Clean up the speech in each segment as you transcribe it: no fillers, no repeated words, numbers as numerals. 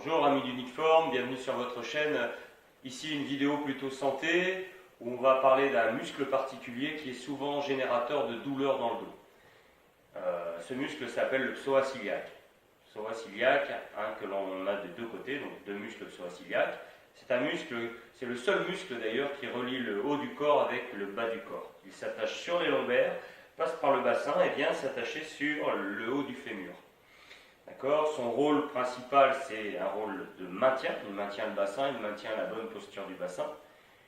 Bonjour amis d'Uniform, bienvenue sur votre chaîne. Ici une vidéo plutôt santé où on va parler d'un muscle particulier qui est souvent générateur de douleurs dans le dos. Ce muscle s'appelle le psoas iliaque. Psoas iliaque que l'on a des deux côtés, donc deux muscles psoas iliaque. C'est un muscle, c'est le seul muscle d'ailleurs qui relie le haut du corps avec le bas du corps. Il s'attache sur les lombaires, passe par le bassin et vient s'attacher sur le haut du fémur. D'accord. Son rôle principal, c'est un rôle de maintien. Il maintient le bassin, il maintient la bonne posture du bassin.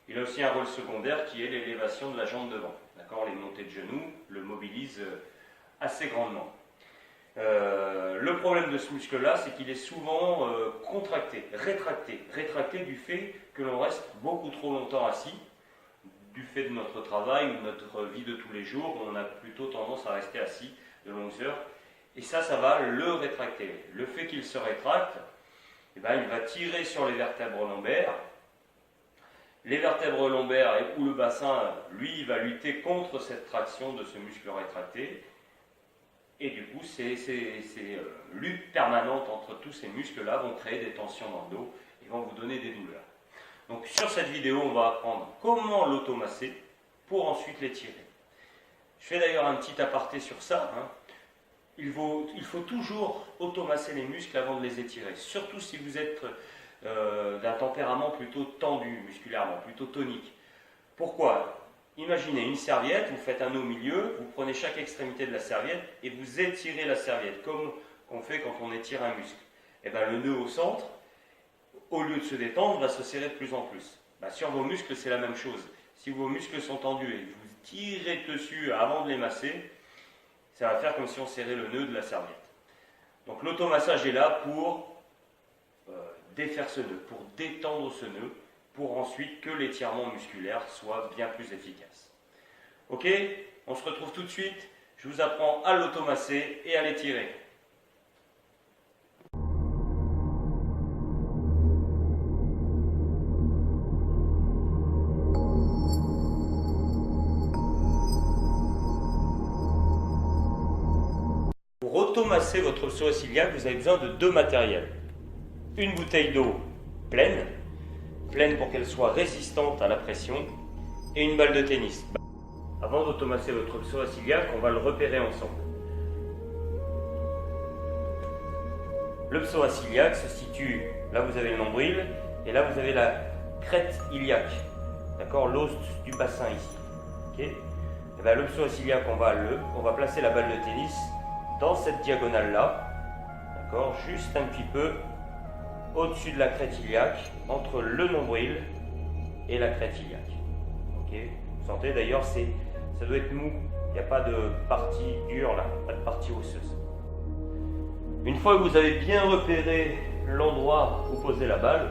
Il a aussi un rôle secondaire qui est l'élévation de la jambe devant. D'accord. Les montées de genoux le mobilisent assez grandement. Le problème de ce muscle-là, c'est qu'il est souvent contracté, rétracté du fait que l'on reste beaucoup trop longtemps assis, du fait de notre travail ou de notre vie de tous les jours, on a plutôt tendance à rester assis de longues heures. Et ça va le rétracter. Le fait qu'il se rétracte, il va tirer sur les vertèbres lombaires. Les vertèbres lombaires ou le bassin, lui, va lutter contre cette traction de ce muscle rétracté. Et du coup, ces luttes permanentes entre tous ces muscles-là vont créer des tensions dans le dos et vont vous donner des douleurs. Donc sur cette vidéo, on va apprendre comment l'automasser pour ensuite l'étirer. Je fais d'ailleurs un petit aparté sur ça. Il faut toujours automasser les muscles avant de les étirer, surtout si vous êtes d'un tempérament plutôt tendu musculairement, plutôt tonique. Pourquoi ? Imaginez une serviette, vous faites un nœud au milieu, vous prenez chaque extrémité de la serviette et vous étirez la serviette, comme on fait quand on étire un muscle. Et le nœud au centre, au lieu de se détendre, va se serrer de plus en plus. Sur vos muscles, c'est la même chose. Si vos muscles sont tendus et vous tirez dessus avant de les masser, ça va faire comme si on serrait le nœud de la serviette. Donc l'automassage est là pour défaire ce nœud, pour détendre ce nœud, pour ensuite que l'étirement musculaire soit bien plus efficace. Ok, on se retrouve tout de suite. Je vous apprends à l'automasser et à l'étirer. Pour automasser votre psoas iliaque, vous avez besoin de deux matériels. Une bouteille d'eau pleine pour qu'elle soit résistante à la pression, et une balle de tennis. Avant d'automasser votre psoas iliaque, on va le repérer ensemble. Le psoas iliaque se situe, là vous avez le nombril, et là vous avez la crête iliaque, d'accord, l'os du bassin ici. Okay. Le psoas iliaque, on va placer la balle de tennis dans cette diagonale-là, d'accord, juste un petit peu au-dessus de la crête iliaque, entre le nombril et la crête iliaque. Okay. Vous sentez d'ailleurs, ça doit être mou, il n'y a pas de partie dure là, pas de partie osseuse. Une fois que vous avez bien repéré l'endroit où poser la balle,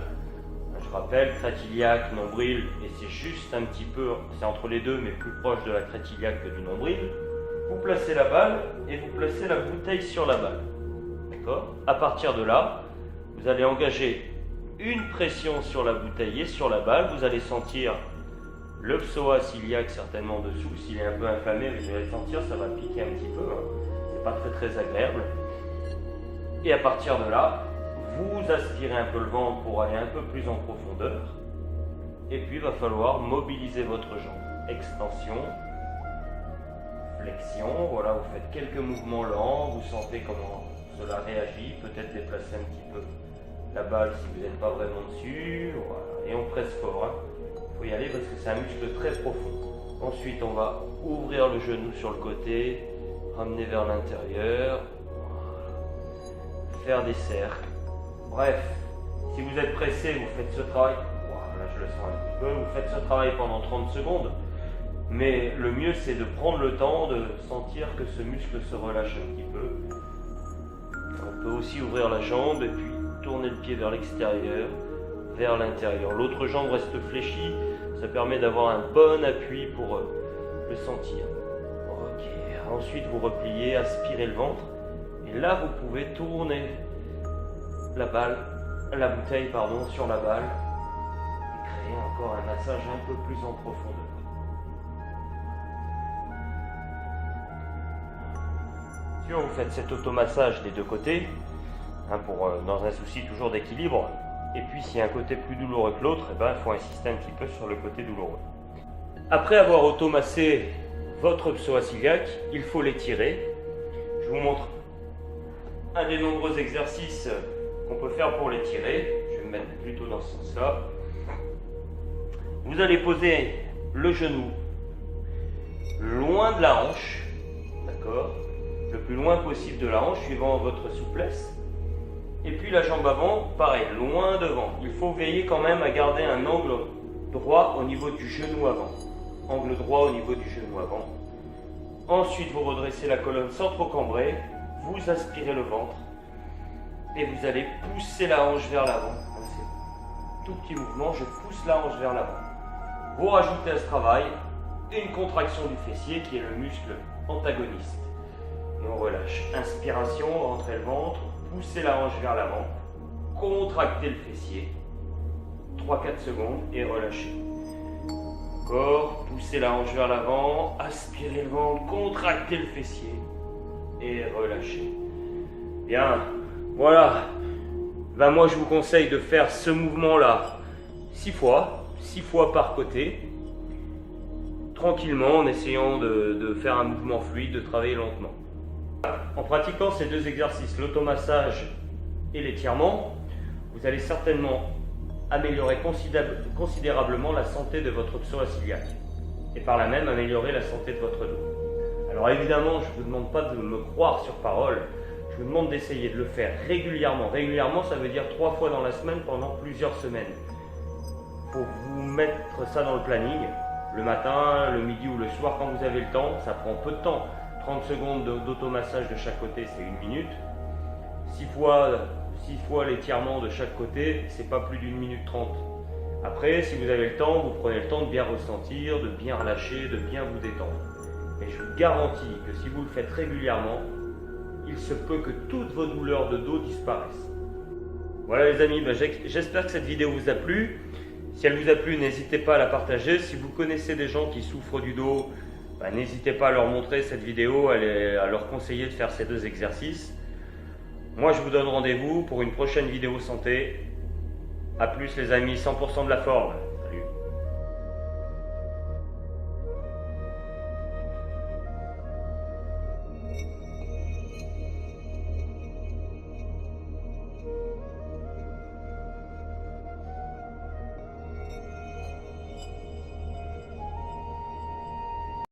je rappelle, crête iliaque, nombril, et c'est juste un petit peu, c'est entre les deux, mais plus proche de la crête iliaque que du nombril, vous placez la balle et vous placez la bouteille sur la balle. D'accord ? À partir de là, vous allez engager une pression sur la bouteille et sur la balle. Vous allez sentir le psoas iliaque certainement dessous. S'il est un peu inflammé, vous allez sentir, ça va piquer un petit peu. C'est pas très agréable. Et à partir de là, vous aspirez un peu le ventre pour aller un peu plus en profondeur. Et puis il va falloir mobiliser votre jambe. Extension, flexion. Voilà, vous faites quelques mouvements lents. Vous sentez comment cela réagit. Peut-être déplacer un petit peu la balle si vous n'êtes pas vraiment dessus, voilà. Et on presse fort. Il faut y aller parce que c'est un muscle très profond. Ensuite, on va ouvrir le genou sur le côté, ramener vers l'intérieur, voilà. Faire des cercles. Bref, si vous êtes pressé, vous faites ce travail. Voilà, je le sens un petit peu. Vous faites ce travail pendant 30 secondes. Mais le mieux, c'est de prendre le temps de sentir que ce muscle se relâche un petit peu. On peut aussi ouvrir la jambe et puis tourner le pied vers l'extérieur, vers l'intérieur. L'autre jambe reste fléchie, ça permet d'avoir un bon appui pour le sentir. Ok, ensuite vous repliez, aspirez le ventre, et là vous pouvez tourner la bouteille sur la balle, et créer encore un massage un peu plus en profondeur. Vous faites cet automassage des deux côtés, dans un souci toujours d'équilibre. Et puis s'il y a un côté plus douloureux que l'autre, il faut insister un petit peu sur le côté douloureux. Après avoir automassé votre psoas iliaque, il faut l'étirer. Je vous montre un des nombreux exercices qu'on peut faire pour l'étirer. Je vais me mettre plutôt dans ce sens-là. Vous allez poser le genou loin de la hanche, d'accord, le plus loin possible de la hanche, suivant votre souplesse. Et puis la jambe avant, pareil, loin devant. Il faut veiller quand même à garder un angle droit au niveau du genou avant. Angle droit au niveau du genou avant. Ensuite, vous redressez la colonne sans trop cambrer. Vous aspirez le ventre. Et vous allez pousser la hanche vers l'avant. C'est un tout petit mouvement, je pousse la hanche vers l'avant. Vous rajoutez à ce travail une contraction du fessier qui est le muscle antagoniste. Et on relâche. Inspiration, rentrez le ventre, poussez la hanche vers l'avant, contractez le fessier, 3-4 secondes et relâchez. Encore, poussez la hanche vers l'avant, aspirez le ventre, contractez le fessier et relâchez. Bien, voilà. Moi je vous conseille de faire ce mouvement-là 6 fois par côté, tranquillement en essayant de faire un mouvement fluide, de travailler lentement. En pratiquant ces deux exercices, l'automassage et l'étirement, vous allez certainement améliorer considérablement la santé de votre psoas iliaque et par là même améliorer la santé de votre dos. Alors évidemment, je ne vous demande pas de me croire sur parole, je vous demande d'essayer de le faire régulièrement. Régulièrement, ça veut dire 3 fois dans la semaine pendant plusieurs semaines. Pour vous mettre ça dans le planning, le matin, le midi ou le soir quand vous avez le temps, ça prend peu de temps. 30 secondes d'automassage de chaque côté, c'est 1 minute. 6 fois l'étirement de chaque côté, c'est pas plus d'1 minute 30. Après, si vous avez le temps, vous prenez le temps de bien ressentir, de bien relâcher, de bien vous détendre. Et je vous garantis que si vous le faites régulièrement, il se peut que toutes vos douleurs de dos disparaissent. Voilà les amis, j'espère que cette vidéo vous a plu. Si elle vous a plu, n'hésitez pas à la partager. Si vous connaissez des gens qui souffrent du dos, n'hésitez pas à leur montrer cette vidéo, à leur conseiller de faire ces deux exercices. Moi, je vous donne rendez-vous pour une prochaine vidéo santé. A plus les amis, 100% de la forme.